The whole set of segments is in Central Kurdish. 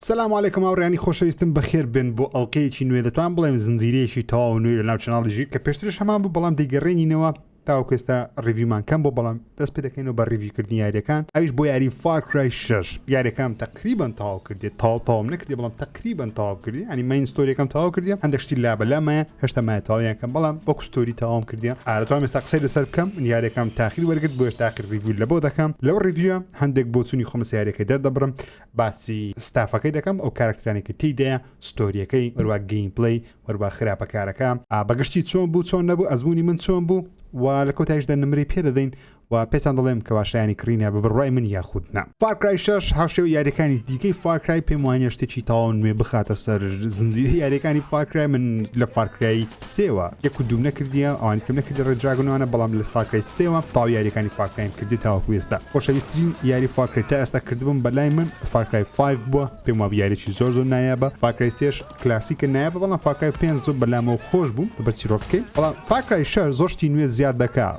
سلام علیکم ئاوڕێیانی خۆشەویستم بەخێر بن بۆ ئەڵلقەیەکی نوێ دەتوان بڵێم زنجیرەیەکی تەواو نوێ لە ناو چناڵیژی کە پێشترش هەمان بوو بەڵام دەیگەڕێنینەوە تاوەکو ئێستا ڕیڤیومان کەم بۆ بەڵام دەست پێ دەکەینەوە بە ڕیڤیوکردنی یاریەکان ئەویش بۆ یاری فار کرای 6 یاریەکەم تقریبان تەواو کردێت تەواو نەکردێ بەڵام تقریبان تەواو کردی ئەنی مین ستۆریەکەم تەواو کردیم هەندێک شتی لابەلامایە هێشتا مایە تەواویان کەم بەڵام وەکو ستۆری تەواوم کردیان ئارەتوانم ئێستا قسەی لەسەر بکەم یاریەکەم تاخیر وەرگرت بۆ هێشتا آخر ڕیڤیو لەبۆ دەکەم لەو ڕیڤیوە هەندێک بۆچوونی خۆم لەسەر یاریەکەی دەردەبڕم باسی ستافەکەی دەکەم ئەو کارکترانێکی تێیدایە ستۆریەکەی وەروە گەیم پڵەی وەروە خراپەکارەکە بەگشتی چۆن بوو چۆن نەبوو ئەزمموی من چۆن بوو و لە کۆتایشدا نمرەی پێ دەدەین و پێتان دەڵێم کە باشایانی کڕینە بە بڕای من یاخود نا فارکرای 6 هاوشێو یاریەکانی دیکەی فارکرای پێم وانە شتێکی تاوان نوێ بخاتە سەر زنجیرە یاریەکانی فارکرای من لە فارکرای سێوە یەک و دوو نەکردیە ئەوانکەم نەکردی ڕێدراگونەوەە بەڵام لە فارکرای سێوە تاو یاریەکانی فارکرایم کردی تاوەکو ئێستا خۆشەویستترین یاری فارکرای تا ئێستا کردبووم بەلای من فارکرای 5 بووە پێم وابە یاریی زۆر نایابە فارکرای 3 کلاسیکە نایابە بەڵام فارکرای 5 زۆر بەلامەوە خۆش بووم بەرچی ڕۆکەکەی بەڵام فارکرای 6 زۆرشتی نوێ زیاد دەکات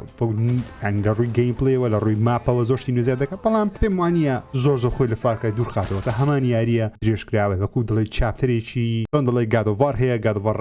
لە ڕووی گەیم پڵەیەوە لە ڕووی ماپەوە زۆرشتی نوێ زیاد دەکات بەڵام پێم وانە زۆر خۆی لە فارکرای دوور خاتەوە تا هەمان یاریە درێژکراوە وەکو دڵی چاپترێکی چۆن دڵی گادۆڤار هەیە گادۆڤار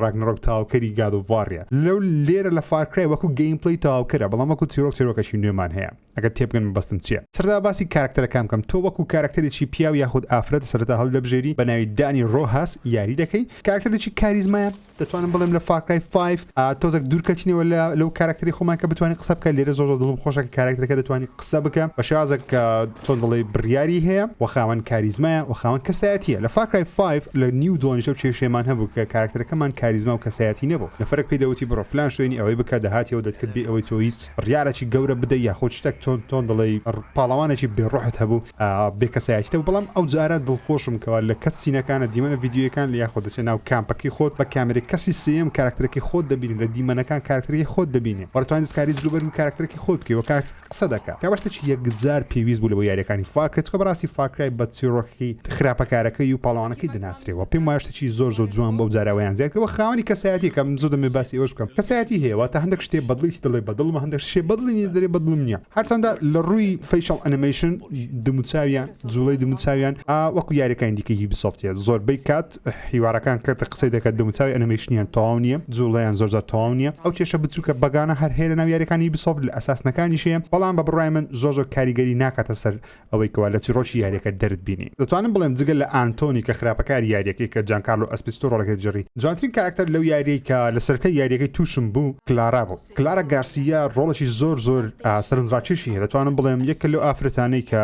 ڕاگنەرۆک تاوکەری گادۆڤارە لەو لێرە لە فارکرای وەکو گەیم پڵەی تاوکەرە بەڵام وەکو چیرۆکەشی نوێمان هەیە ئەگەر تێبگەن بەستم چییە سەردا باسی کارکتەرەکەم کەم تۆ وەکو کارکتەرێکی پیاو یاخود ئافرەت سەرەتا هەڵدەبژێری بە ناوی دانی ڕۆهاس یاری دەکەی کارکتەرێکی کاریزمایە دەتوانم بڵێم لە فارکرای 5 تۆزێک دوورکەچینەوە لەو کارکتەری خۆمان کە بتوانانی قسە بکە لێرە زۆر دڵم خۆشە کە کارکتەرەکە دەتوانانی قسە بکە بە شێوازێک کە چۆن دڵی بڕیاری هەیە و خاوەن کاریزمایە و خاوەن کەسایەتیە لە فارکرای 5 لە نیو دۆنیشە و چێشێمان هەبوو کە کارکتەرەکەمان کاریزما و کەسایەتی نەبوو لە فەرق پێدەوتی بڕۆ فلان شوێنی ئەوەی بکە دەهاتیەوە دەتکرد بێ ئەوەی تۆ هیچ ڕیارێکی گەورە بدە یاخۆ شتێک تۆن دڵی پاڵەوانێکی بێڕۆحت هەبوو بێکەسایەتیتە بەڵام ئەو جارە دڵخۆشم کەوا لە کەس سینەکانە دیمەنە ڤیدیۆیەکان لە یاخۆ دەچێت ناو کامپەکەی خۆت بە کامێرە کەسی سێم کارکتەرێکی خۆت دەبینی لە دیمەنەکان کارکتەرێکی خۆت دەبینێ وەرتوانانی دەستکاری جلوبەر و کارکتەرێکی خۆت بکەی و قسە دەکات کە بەشتێکی یەکجار پێویست بوو لە بۆ یاریەکانی فارکرای چکە بەڕاستی فارکرای بە چیرۆکی خراپەکارەکەی و پاڵەوانەکەی دەناسرێەوە پێم وایە شتێکی زۆر جوان بۆ جاراوەیان زیادکەوە خاوەنی کەسایەتی کەم زۆر دەمێ باسی ئەوش بکەم کەسایەتی هەیە تا هەندێک شتێ بەدڵی دڵی بەدڵمە هەندێک شتێ بەدڵی دەرێ بەدڵم نییە هەرچەندە لە ڕووی فەیشەڵ ئەنیمەیشن دموچاویان جوڵەی دموچاویان وەکو یاریەکانی دیکەی یوبیسۆفتە زۆربەی کات هیوارەکان کە قسەی دەکات دموچاوی ئەنیمەیشنیان تەواو نییە جوڵەیان زۆر تەواو نییە ئەو کێشە بچووکە بەگانە هەر هەیە لە ناو یاریەکانی یوبیسۆفت لە ئەساسنەکانیش هەیە بەڵام بە بڕای من زۆر کاریگەری ناکاتە سەر ئەوەی کەوا لە چیرۆکی یاریەکە دەرت بینی دەتوانم بڵێم جگەل لە ئانتۆنی کە خراپەکاری یاریەکەی کە جانکارلۆ ئەسپیستۆ ڕۆڵەکەی جێڕی جوانترین کاراکتەر لەو یاریەی کە لە سەرەتای یاریەکەی تووشم بوو کلارا بوو کلارا گارسیا ڕۆڵێکی زۆر سەرنجڕاکێشی هەیە دەتوانم بڵێم یەکە لەو ئافرەتانەی کە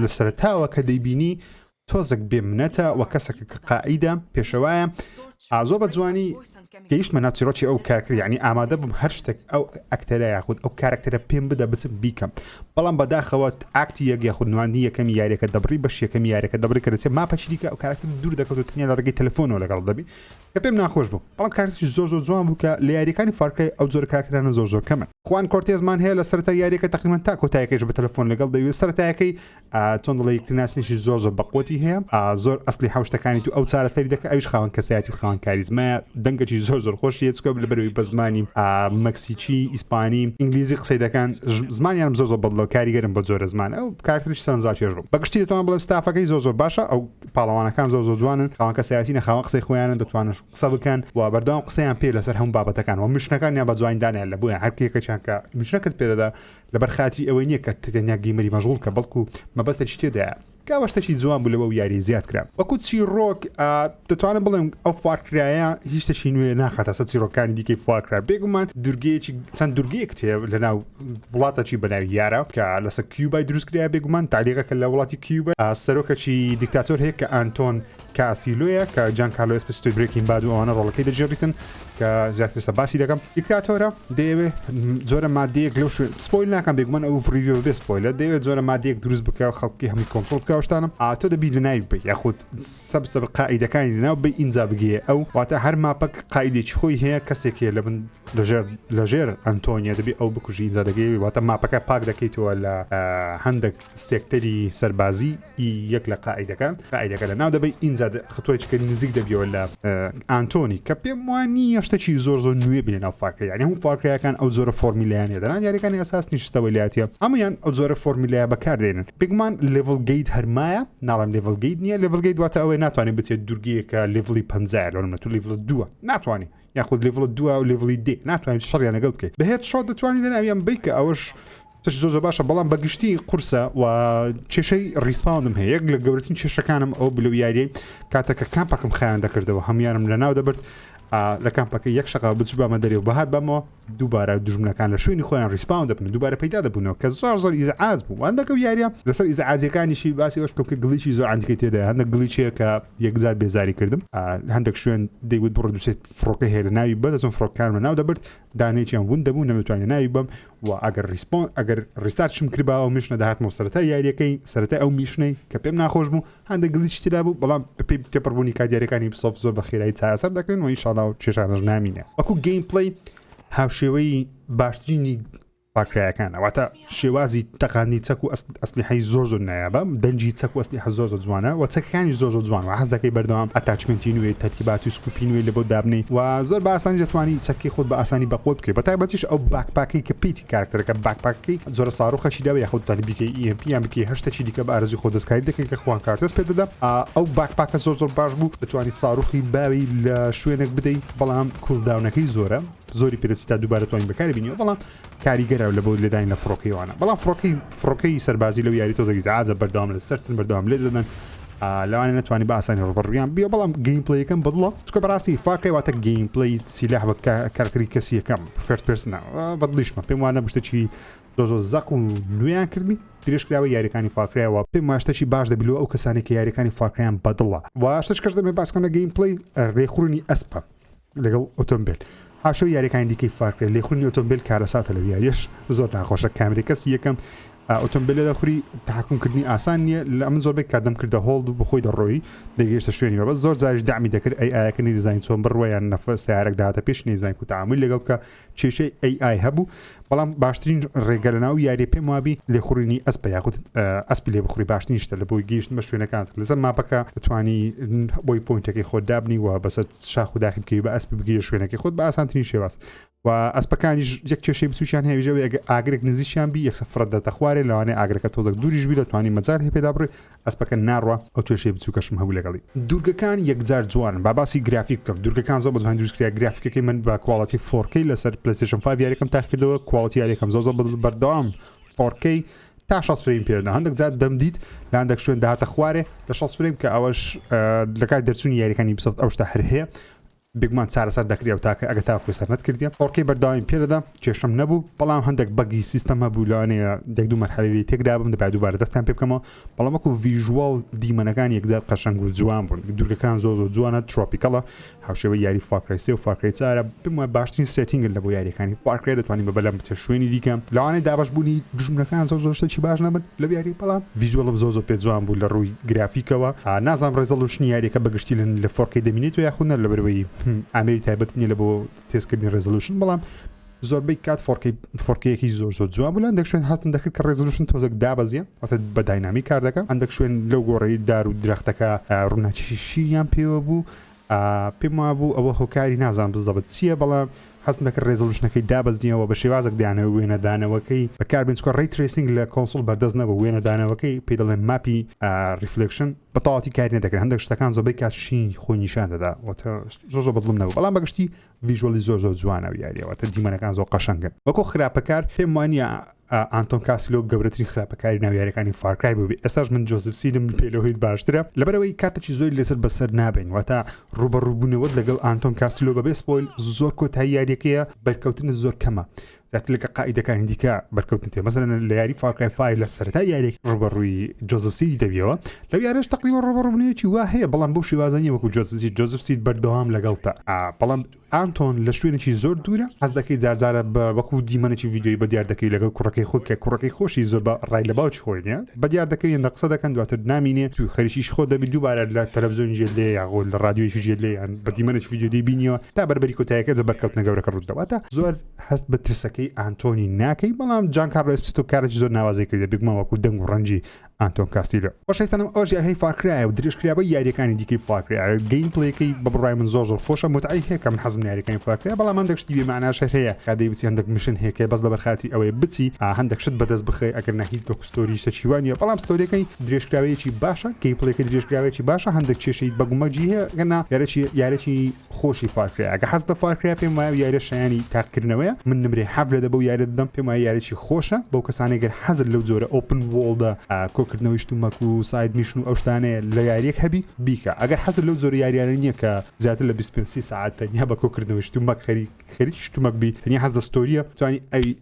لە سەرەتاوە کە دەیبینی تۆزێک بێمنەتە و کەسێک کە قائیدە پێشەوایە زۆر بە جوانی گەیشتمە ناو چیرۆکی ئەو کارکتەر یعنی ئامادە بووم هەر شتێک ئەو ئەکتەرە یاخود ئەو کارکتەرە پێم بدە بچم بیکەم بەڵام بەداخەوە ئاکتی یەک یاخود نواندنی یەکەمی یاریەکە دەبڕی بەش یەکەمی یاریەکە دەبڕی کە دەچێت ماپەچی دیکە ئەو کارکتەر دوور دەکەوت و تەنیا لە ڕێگەی تەلەفۆنەوە لەگەڵ دەبی کە پێم ناخۆش بوو بەڵام کارکتەری زۆر جوان بوو کە لە یاریەکانی فارکرای ئەو جۆرە کارکتەرانە زۆر کەمن خوان کۆرتێزمان هەیە لە سەرەتای یاریەکە تقریباً تا کۆتاییەکەش بە تەلەفۆن لەگەڵ دەوێت سەرەتایەکەی چۆن دڵی یەکترناسنیشی زۆر بەقوتی هەیە زۆر ئەسلی حوشتەکانی تو ئەو چارەسەری دەکە ئەوش خاوەن کەسایەتی و خاوەن کاریزمایە دەنگێکی زۆر خۆشیە چکە لە بەروی بە زمانی مەکسیکی ئیسپانی ئینگلیزی قسەی دەکەن زمانیان زۆر بەدڵە و کاریگەرم بە جۆرە زمان ئەو کارکتەریش سەرنجڕاکێش بوو بەگشتی دەتوان بڵێم ستافەکەی زۆر باشە ئەو پاڵەوانەکان زۆر جوانن خاوەن کەسایەتی نەخاوەن قسەی خۆیانن دەتوانن قسە بکەن و بەردەوام قسەیان پێ لەسەر هەموو بابەتەکان و مشنەکانیان بە جوانیدانیان لە بۆیان هەرکێکەکەیان کە مشنەکەت پێدەدا لەبەر خاتی ئەوەی نییە کە تەنیا گەیمەری مەژغوڵ کە بەڵکو مەبەستێکی تێدایە کاوەشتێکی جوان بوو لەوە یاری زیاد کرا وەکو چیرۆک دەتوانم بڵێم ئەو فارکرایە هیچ شتێکی نوێ ناخاتە سەر چیرۆکانی دیکەی فارکرا بێگومان دوورگەیەکی چەند دوورگەیەک تێ لە ناو وڵاتێکی بەناوی یارە کە لەسەر کیوبای دروستکرا بێگومان تالیقەکە لە وڵاتی کیوبا سەرۆکەکی دیکتاتۆر هەیە کە ئانتۆن کاسیلۆیە کە جانکارلۆ ئەسپیستۆ برێکین باد و ئەوانە ڕۆڵەکەی دەجێڕیتن کە زیاتر سە باسی دەکەم دیکتاتۆرە دەیەوێت جۆرە مادەیەک لەو شوێن سپۆیل ناکەم بێگومان ئەو ڤیدیۆ بێ سپۆیلە دەیەوێت جۆرە مادەیەک دروست بکە و خەڵکی هەمووی کۆنتڕۆڵ بکە شتانم تۆ دەبی لە ناوی بی یاخود سەب قائیدەکانی لەناو بی ئینجا بگیە ئەو واتە هەر ماپەک قائیدێکی خۆی هەیە کەسێک لە بن لەژێر ئەنتۆنیە دەبی ئەو بکوژی ئینجا دەگەی واتە ماپەکە پاک دەکەیتەوە لە هەندێک سێکتەری سەربازی یەک لە قائیدەکان لە ناو دەبی ئینجا زاد خطوەیەکی نزیک دەبیەوە لە ئانتۆنی کە پێم وانی شتێکی زۆر نوێ بینێن ناو فارکرە یعنی هەموو فارکرەکان ئەو زۆرە فۆرمیلایان هەیە یاریەکانی ئەساس نیشتەوە لایەتە هەمویان ئەو زۆرە فۆرمیلایە بەکاردێنن بگمان لێڤڵ گەیت هەرمایە ناڵم لێڤڵ گەیت نییە لێڤڵ گەیت واتە ئەوەی ناتوانێت بچێت دوورگەیەکە لێڤڵی 50 لەوە تو لێڤڵ 2 ناتوانێت یاخود لێڤڵ 2 و لێڤڵی دێ ناتوانێت شەڕیان لەگەڵ بکەیت بەهێت شۆ دەتوانین لەناویان بیکە ئەوەش زۆر باشە بەڵام بەگشتی قورسە و کێشەی ریسپاوندم هەیە یەک لە گەورەترین کێشەکانم ئەو بلو یاریەی کاتەکە کامپەکەم خایان دەکردەوە هەمیانم لەناو دەبرد لە کامپەکە یەک شەقا بچوو بامە دەرێ و بەهات بەمەوە دووبارە دژمنەکان لە شوێنی خۆیان ریسپاوند دەبن دووبارە پەیدا دەبوونەوە کە زۆر ئیزعاج بوو وان دەکەم یاریە لەسەر ئیزعاجەکانیشی باسی ئەوش بکەم کە گلیچی زۆر عەندیکەی تێدایە هەندێک گلیچەیە کە یەکجار بێزاری کردم هەندێک شوێن دەیوت بڕۆ دووسێت فڕۆکە هەیە لە ناوی بەدەچم فڕۆکارمە ناو دەبرد دانێکیان ون دەبوو نەمەتوانێت ناوی بم و ئەگەر ریسارچم کردبا ئەو میشنە داهاتمەوە سەرەتای یاریەکەی سەرەتای ئەو میشنەی کە پێم ناخۆش بوو هەندێک گلیچی تێدا بوو بەڵام پێی تێپەڕبوونی کاریەکانی بسۆف زۆر بە خێرایی چارەسەر دەکرێن و ئینشاڵڵا کێشانەش نامینێ وەکو گەیم پڵەی هاوشێوەی باشترینی فارکرایەکانە واتە شێوازی تەقاندی چەک و ئەسلیحەی زۆر نایابە دەنجی چەک و ئەسلیحە زۆر جوانە و چەکەکانی زۆر جوان و حەز دەکەی بەردەوام ئەتاچمنتی نوێ تەرکیباتی سکوپی نوێ لە بۆ دابنی و زۆر بە ئاسانی دەتوانی چەکی خۆت بە ئاسانی بەقۆ بکەیت بەتایبەتیش ئەو باکپاکی کە پیتی کارکتەرەکە باکپاکی زۆر ساڕۆخەشی داوە یاخود توانی بیکەی EMP یان بکەی هەشتێکی دیکە بە ئارەزوی خۆ دەستکاری دەکەی کە خوان کارتەس پێ دەدا ئەو باکپاکە زۆر باش بوو دەتوانی ساڕۆخی باوی لە شوێنێک بدەیت بەڵام کوڵداونەکەی زۆرە زۆری پێدەچی تا دووبارە توانین بەکاری بینیەوە بەڵام کاریگەرە لە بۆ لێداین لە فڕۆکەیوانە بەڵام فڕۆکەی سەربازی لەو یاری تۆزێکی زعاجە بەردەوام لە سەرتن بەردەوام لێ دەدەن لەوانە نتوانی بە ئاسانی ڕوبەڕویان بیە بەڵام گەیم پڵەیەکەم بەدڵە چکە بەڕاستی فارکەی واتە گەیم پڵەی سیلاح بە کارکتەری کەسی یەکەم فێرست پێرسنە بەدڵیشمە پێم وانە شتێکی زۆر زەق و نوێیان کردمی درێژکراوە یاریەکانی فارکرایەوە پێم واشتێکی باش دەبیلەوە ئەو کەسانی کە یاریەکانی فارکرایان بەدڵە و شتێک کەس دەمێ باسکەم لە گەیم پڵەی ڕێخوڕنی ئەسپە لەگەڵ ئۆتۆمبیل هاشو یاریەکانی دیکەی فارکرای لێخوڕنی ئۆتۆمبیل کارەساتە لە یاریش زۆر ناخۆشە کامێرە کەسی یەکەم ئۆتۆمبیلە دەخوری تاحکومکردنی ئاسان نییە لە من زۆربێک کادەم کردە هۆڵد و بەخۆی دەڕۆی دەگەیشتە شوێنی بە زۆر جاریش دامی دەکرد ئایەکەنی دیزاین چۆن بڕوەیان نەفە سیارێک داهاتە پێش نێزانین و تعامل لەگەڵ بکە کێشەی AI هەبوو بەڵام باشترین ڕێگە لە ناو یاری پێم وابی لێخوڕینی ئەسپە یاخود ئەسپی لێ بخوری باشترین شتە لە بۆی گەیشتن بە شوێنەکان لەسەر ماپەکە دەتوانی بۆی پۆینتەکەی خۆت دابنی و بەسەر شاخ و داخل بکەی بە ئەسپی بگیرە شوێنەکەی خۆت بە ئاسانترین شێواز و ئەسپەکانیش یەک کێشەی بچووشیان هەیەژەوە ئەگە ئاگرێک نزیکیان بی یەکسە فرەت دەتە خوارێ لەوانەیە ئاگرەکە تۆزێک دووریش بی دەتوانی مەجار هەیە پێدا بڕێ ئەسپەکە ناڕوە ئەو کێشەی بچووکەشم هەبوو لەگەڵی دوورگەکان یەکجار جوان با باسی گرافیک بکەم دوورگەکان زۆر بە جوان دروستکرا گرافیکەکەی من بە کواڵەتی 4K لەسەر PlayStation 5 یاریەکەم تاق کردەوە کواڵەتی یاریەکەم زۆر بەردەوام 4K تا 60 فریم پێدا هەندێک جار دەمدیت لە هەندێک شوێن داهاتە خوارێ لە 60 فریم کە ئەوەش لە کات دەرچوونی یاریەکانی بسەفت ئەو شتە هەر هەیە بگمان چارەسەر دەکرێت و تاکە ئەگە تا کوێسەر نەتکردیە فۆرکەی بەرداوام پێدەدا کێشەم نەبوو بەڵام هەندێک بەگی سیستەم هەبوو لەوانەیە دەک دوو مەرحەلەی تێکدا بم دەبای دووبارە دەستان پێ بکەمەوە بەڵام وەکو ڤیژوەڵ دیمەنەکان یەکجار قەشەنگ و جوان بوون دوورگەکان زۆر جوانە ترۆپیکەڵە هاوشێوەی یاری فارکرای 3 و فارکرای 4 پێم وایە باشترین سێتینگن لە بۆ یاریەکانی فارکرای دەتوانین بەبەلەم بچێت شوێنی دیکەم لەوانەیە دابش بوونی دژمنەکان زۆر شتێکی باش نەبن لە یاری بەڵام ڤیژوەڵ زۆر پێ جوان بوو لە ڕووی گرافیکەوە نازانم ڕێزەڵوشنی یاریەکە بەگشتی لە فۆرکەی دەبینێت و یاخودە لە بەرەوەی ئامێری تایبەت نیە لە بۆ تێستکردنی ڕێزەلوشن بەڵام زۆربەی کات فۆرکەیەکی زۆر جوان بوو هەندێک شوێن هەستم دەکرد کە ڕێزەلوشن تۆزێک دابەزیە واتە بە داینامی کار دەکەم هەندێک شوێن لەو گۆڕەی دار و درەختەکە ڕووناچیشی شیریان پێوە بوو پێم وابوو ئەوە هۆکاری نازان بزەبەت چییە بەڵام هەستم دەکرد ڕێزەلوشنەکەی دابەزنیەوە بە شێوازێک دانەوە وێنەدانەوەکەی بەکاربێن چکە ڕێی ترێسینگ لە کۆنسۆل بەردەست نەبوو وێنەدانەوەکەی پێ دەڵێن ماپی ریفلێکشن بەتەواتی کاری نەدەکرێت هەندێک شتەکان زۆربەی کات شین خۆی نیشان دەدا زۆر بەدڵم نەبوو بەڵام بەگشتی ڤیژوەلی زۆر جوانە یاریەوە تە دیمەنەکان زۆر قەشەنگن وەکو خراپەکار پێم وانە ئانتۆن کاسیلۆ گەورەترین خراپەکاری ناویارەکانی فارکرای بووبێ ئێستاش من جۆزف سیدم پێلەوەیت باشترە لەبەرەوەی کاتێکی زۆری لەسەر بەسەر نابین واتە ڕوبەڕووبوونەوەت لەگەڵ ئانتۆن کاسیلۆ بەبێ سپۆیل زۆر کۆتایی یاریەکەیە بەرکەوتن زۆر کەمە زیاتر لەکە قاعدەکانی دیکە بەرکەوتن تێ مەسەلەن لە یاری فارکرای 5 لە سەرەتا یاریێک ڕوبەڕووی جۆزف سیدی دەبیەوە لەو یاریش تقریبا ڕوبەڕووبوونەوەیەکی وا هەیە بەڵام بۆ شێوازانیە وەکو جۆزف سید بەردەوام لەگەڵتە بەڵام ئانتۆن لە شوێنێکی زۆر دوورە حەز دەکەی جارجارە بەوەکو دیمەنێکی ڤیدیۆی بە دیار دەکەی لەگەڵ کوڕەکەی خۆت کە کوڕەکەی خۆشی زۆر بە ڕای لە باوکی خۆی نیە بە دیار دەکەی هێندە قسە دەکەن دواتر نامینێ تو خەریکیش خۆ دەبی دووبارە لە تەلەڤیزیۆنی جێلێ یاغۆ لە ڕادیۆیەکی جێلێ یان بە دیمەنێکی ڤیدیۆی بینیەوە تا بەربەری کۆتاییەکە جەبەرکەوتنە گەورەکە ڕوودەواتە زۆر هەست بە ترسەکەی ئانتۆنی ناکەی بەڵام جان کارلۆ ئێسپیستۆ کارێکی زۆر ناوازی کردە بگمە وەکو دەنگ و ڕەنجی ئانتۆن کاستیلۆ خۆشەویستانم ئەوژ هەی فاکرایە و درێژکرا بە یاریەکانی دیکەی فاکرا گەیم پڵێکەی بە بڕای من زۆر خۆشە متعی هەیە کە من حەزم لە یاریەکانی فاکرا بەڵام هەندێک شتی بێماناش هەیە کادەی بچی هەندێک مشن هەیە کە بەس لەبەر خاتری ئەوەیە بچی هەندێک شت بەدەست بخەی ئەگەر نەهیت دۆ ستۆری شتەچیوانیە بەڵام ستۆریەکەی درێژکراوەیەکی باشە گەیم پڵێکی درێژکراوێکی باشە هەندێک کێشەی بەگومەجی هەیە گەنا یارێکی خۆشی فاکرا ئەگە حەز لە فاکرا پێم وایە یاریە شایانی تاقیکردنەوەیە من نمرێ حەفلە دەبە و یارە دەم پێم وایە یارێکی خۆشە بەو کەسانێک گەر حەزت لەو جۆرە ئۆپن وۆڵدا کۆکردنەوەی شتومەک و ساید میشن و ئەو شتانەیە لە یاریەک هەبی بیکە ئەگەر حەزت لەو جۆرە یاریانە نییە کە زیاتر لە 25 ساعت تەنیا بە کۆکردنەوەی شتومەک خەریک شتومەک بی تەنیا حەز لە ستۆریە توانی ئەوی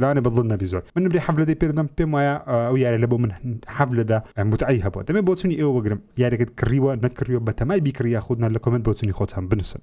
لاانە بەدڵ نەبی زۆر من نمرێ حەفلەدەی پێدەم پێم وایە ئەو یارە لە بۆ من حەفلەدا متعی هەبووە دەمێ بۆ چونی ئێوە بگرم یارێکت کڕیوە نەتکڕیوە بە تەمای بیکڕیا خودنا لە کۆمنت بۆ چونی خۆتان بنووسن